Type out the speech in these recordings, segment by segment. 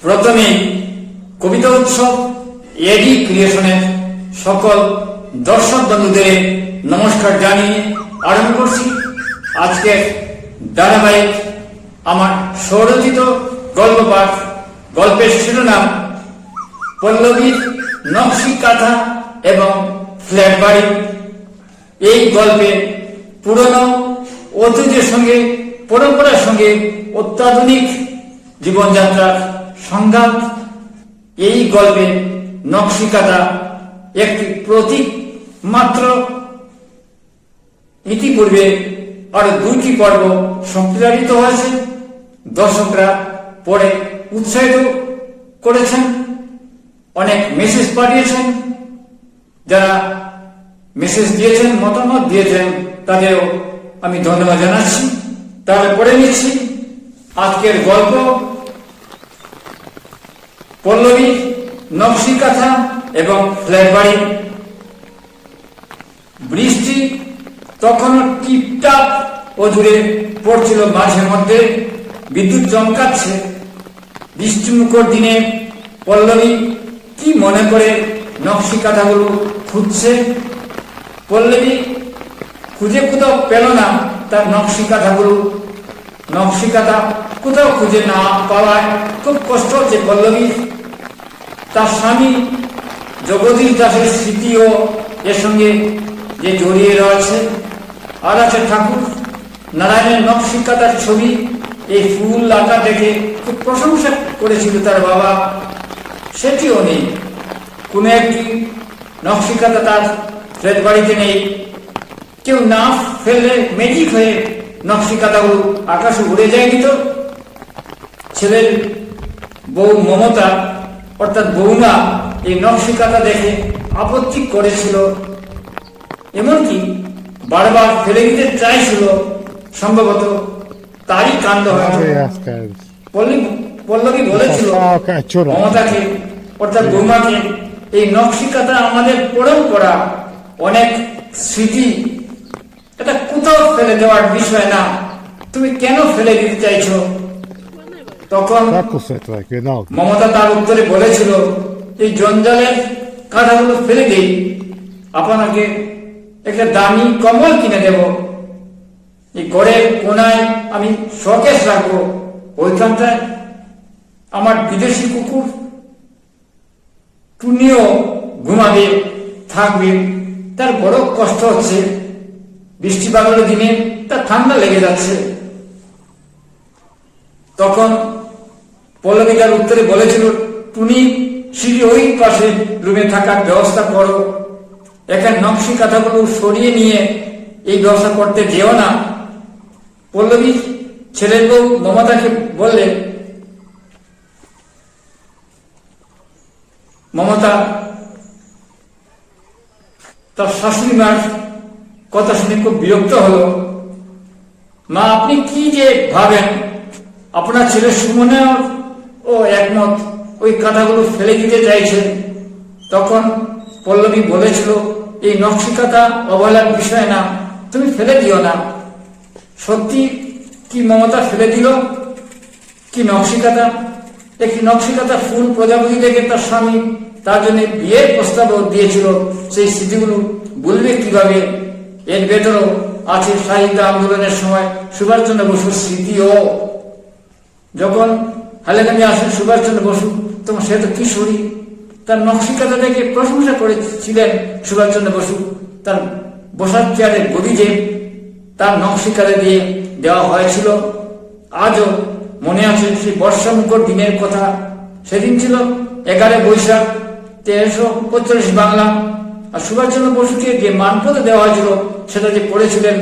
প্রথমে কবিতা উৎসব এডি ক্রিয়েশনের সকল দর্শক বন্ধুদের নমস্কার জানিয়ে আরম্ভ করছি আজকের ধারাবাহিক আমার স্বরচিত গল্প পাঠ। গল্পের শিরোনাম পল্লবীর নকশি কাঁথা এবং ফ্ল্যাট বাড়ি। এই গল্পে পুরনো ঐতিহ্যের সঙ্গে পরম্পরার সঙ্গে অত্যাধুনিক জীবনযাত্রার সংঘাত। এই গল্পে নকশি কাঁথা একটি প্রতীক মাত্র। ইতিপূর্বে আরো 2টি পর্ব সম্প্রচারিত হয়েছে, দর্শকরা পড়ে উৎসাহিত করেছেন, অনেক মেসেজ পাঠিয়েছেন। যারা মেসেজ দিয়েছেন, মতামত দিয়েছেন, তাদেরও আমি ধন্যবাদ জানাচ্ছি। তাহলে পড়ে নিচ্ছি আজকের গল্প পল্লবী নকশি কাঁথা এবং ফ্ল্যাট বাড়ি। বৃষ্টি তখনও টিপটাপ ও জুড়ে পড়ছিল, মাঝে মধ্যে বিদ্যুৎ চমকাচ্ছে। বৃষ্টিমুখর দিনে পল্লবী কি মনে করে নকশি কাঁথাগুলো খুঁজছে। পল্লবী খুঁজে কোথাও পেল না তার নকশি কাঁথাগুলো। নকশি কাঁথা কোথাও খুঁজে না পাওয়ায় খুব কষ্ট হচ্ছে পল্লবী। তার স্বামী জগদীশ দাসের স্মৃতিও এর সঙ্গে যে জড়িয়ে রয়েছে। আর আছে ঠাকুর নারায়ণের নকশি কাঁথার ছবি। এই ফুল আঁকা দেখে খুব প্রশংসা করেছিল তার বাবা, সেটিও নেই। কোনো একটি নকশি কাঁথা তার ফ্ল্যাট বাড়িতে নেই। কেউ না ফেললে ম্যাজিক হয়ে নকশি কাঁথাগুলো আকাশে উড়ে যায়নি তো। ছেলের বউ মমতা অর্থাৎ বৌমা এই নকশি কাঁথা দেখে আপত্তি করেছিল, এমনকি বারবার ফেলে দিতে চাইছিল। সম্ভবত তারই কাণ্ড হয়েছে। পল্লবী বলেছিল মমতাকে অর্থাৎ বৌমাকে, এই নকশি কাঁথা আমাদের পরম্পরা, অনেক স্মৃতি, এটা কোথাও ফেলে দেওয়ার বিষয় না, তুমি কেন ফেলে দিতে চাইছো? তখন মমতা তার উত্তরে বলেছিল, এই জঞ্জালের কাঁথাগুলো ফেলে দিই, আপনাকে একটা দামি কম্বল কিনে দেব। এই ঘরের কোনায় আমি শোকেস রাখবো, ওইখানটায় আমার বিদেশি কুকুর টুনিও ঘুমাবে, থাকবে। তার বড় কষ্ট হচ্ছে, বৃষ্টি বাদলের দিনে তার ঠান্ডা লেগে যাচ্ছে। তখন পল্লবী তার উত্তরে বলেছিল, টুনি সিঁড়ি ওই পাশে রুমে থাকার ব্যবস্থা করো, এখানে নকশি কাঁথাগুলো সরিয়ে নিয়ে এই ব্যবস্থা করতে যেও না। পল্লবী ছেলের বউ মমতাকে বললে, মমতা তার শাশুড়ি মার কথা শুনে খুব বিরক্ত হলো। মা, আপনি কি যে ভাবেন? আপনার ছেলে সুমনেও ও একমত, ওই কাঁথাগুলো ফেলে দিতে চাইছেন। তখন পল্লবী বলেছিল, এই নকশি কাঁথা অবহেলার বিষয় না, তুমি ফেলে দিও না। সত্যি কি মমতা ফেলে দিল? কি নকশি কাঁথা? একটি নকশি কাঁথা ফুল প্রজাপতি দেখে তার স্বামী তার জন্য বিয়ের প্রস্তাব দিয়েছিল। সেই স্মৃতিগুলো বলবে কিভাবে? এর ভেতরও আছে সাহিত্য আন্দোলনের সময় সুভাষচন্দ্র বসুর স্মৃতিও। যখন হাইলাকান্দি আসেন সুভাষচন্দ্র বসু, তখন সে তো কিশোরী, তার নকশি কাঁথা দেখে প্রশংসা করেছিলেন সুভাষচন্দ্র বসু। তার বসার চেয়ারে গদি যে তার নকশি কাঁথা দিয়ে দেওয়া হয়েছিল। আজও মনে আছে সেই বর্ষামুখর দিনের কথা। সেদিন ছিল 11 বৈশাখ 1345 বাংলা। আর সুভাষচন্দ্র বসুকে যে মানপত্র দেওয়া হয়েছিল সেটা যে পড়েছিলেন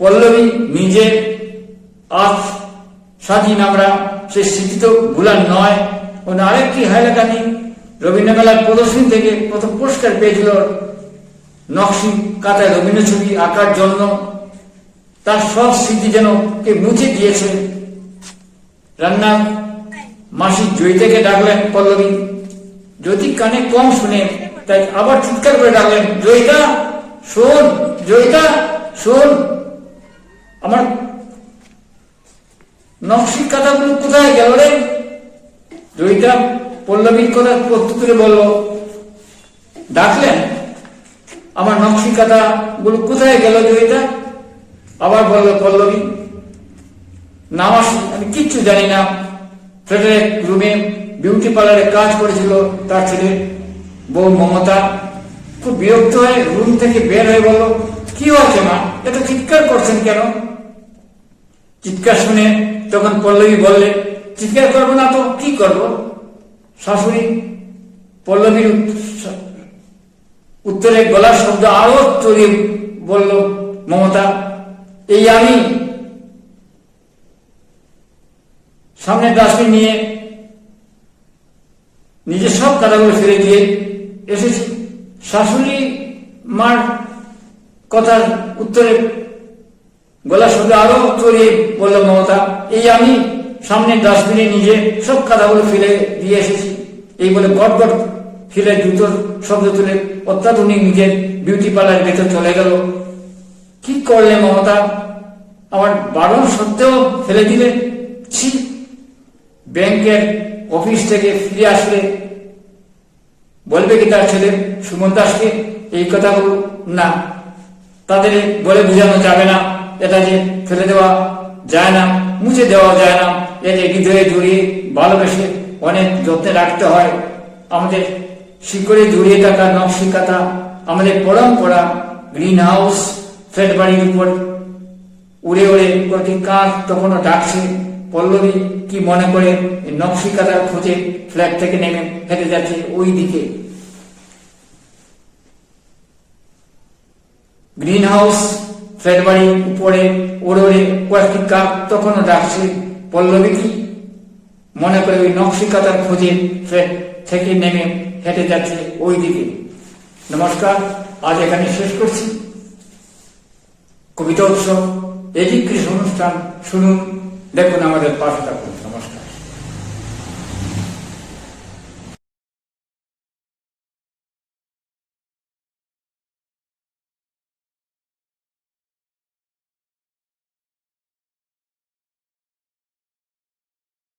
পল্লবী নিজে। আজ স্বাধীন আমরা, সেই স্মৃতি তো ভুলার নয়। আরেকটি হাইলাকান্দি রবীন্দ্র মেলার প্রদর্শনী থেকে প্রথম পুরস্কার পেয়েছিল নকশি কাঁথায় রবীন্দ্র ছবি আঁকার জন্য। তার সব স্মৃতি যেন কে মুছে দিয়েছে। রান্না মাসি জয়িতাকে ডাকলেন পল্লবী। জ্যোতি কানে কম শুনে, তাই আবার চিৎকার করে ডাকলেন, জয়িতা শোন, জয়িতা শোন, আমার নকশি কাঁথাগুলো কোথায় গেল রে? জয়িতা পল্লবীর কথা প্রত্যুত্তরে বলল, ডাকলেন? আমার নকশি কাঁথা গুলো কোথায় গেল জয়িতা? আবার বলল পল্লবী, না মাসি, আমি কিচ্ছু জানি না। ফ্ল্যাটের এক রুমে বিউটি পার্লারে কাজ করেছিল তার ছেলে বউ মমতা। খুব বিরক্ত হয়ে রুম থেকে বের হয়ে বলল, কি হয়েছে মা, এত চিৎকার করছেন কেন? চিৎকার শুনে তখন পল্লবী বললে, চিৎকার করবো না তো কি করব? শাশুড়ি পল্লবীর উত্তরে গলার শব্দ আরো চড়িয়ে বলল মমতা, এই আমি সামনে ডাস্টবিন নিয়ে নিজের সব কাঁথাগুলো ফেলে দিয়ে এসেছি। শাশুড়ি মার কথার উত্তরে গলার শব্দ আরো চড়িয়ে বলল মমতা, এই আমি সামনে ডাস্টবিনে নিজে সব কাঁথাগুলো ফেলে দিয়ে এসেছি। এই বলে গট গট ফেলে জুতোর শব্দ তুলে অত্যাধুনিক নিজের বিউটি পার্লার ভেতর চলে গেল। কি করলে মমতা, আমার বারণ সত্ত্বেও ফেলে দিলে? ছি! ব্যাংকের অফিস থেকে ফিরে আসলে বলবে কি তার ছেলে সুমন দাসকে এই কথাগুলো? না, তাদের বলে বোঝানো যাবে না। এটা যে ফেলে দেওয়া যায় না, মুছে দেওয়া যায় না, এতে হৃদয়ে জড়িয়ে ভালোবেসে অনেক যত্নে রাখতে হয়। আমাদের শিকড়ে জড়িয়ে থাকা নকশি কাঁথা, আমাদের পরম্পরা, গ্রিন হাউস ফ্ল্যাট বাড়ির উপর উড়ে উড়ে প্রতি কাঁধ তখনও ডাকছে। পল্লবী কি মনে করে নকশি কাঁথার খোঁজে ফ্ল্যাট থেকে নেমে হেঁটে যাচ্ছে ওই দিকে। গ্রিন হাউস ফ্ল্যাট বাড়ির উপরে ওড়ে ওড়ে কয়েকটি কাক তখনও ডাকছে। পল্লবী কি মনে করে ওই নকশি কাঁথার খোঁজে ফ্ল্যাট থেকে নেমে হেঁটে যাচ্ছে ওই দিকে। নমস্কার, আজ এখানে শেষ করছি। কবিতা উৎসব এটি কৃষি অনুষ্ঠান শুনুন, দেখুন।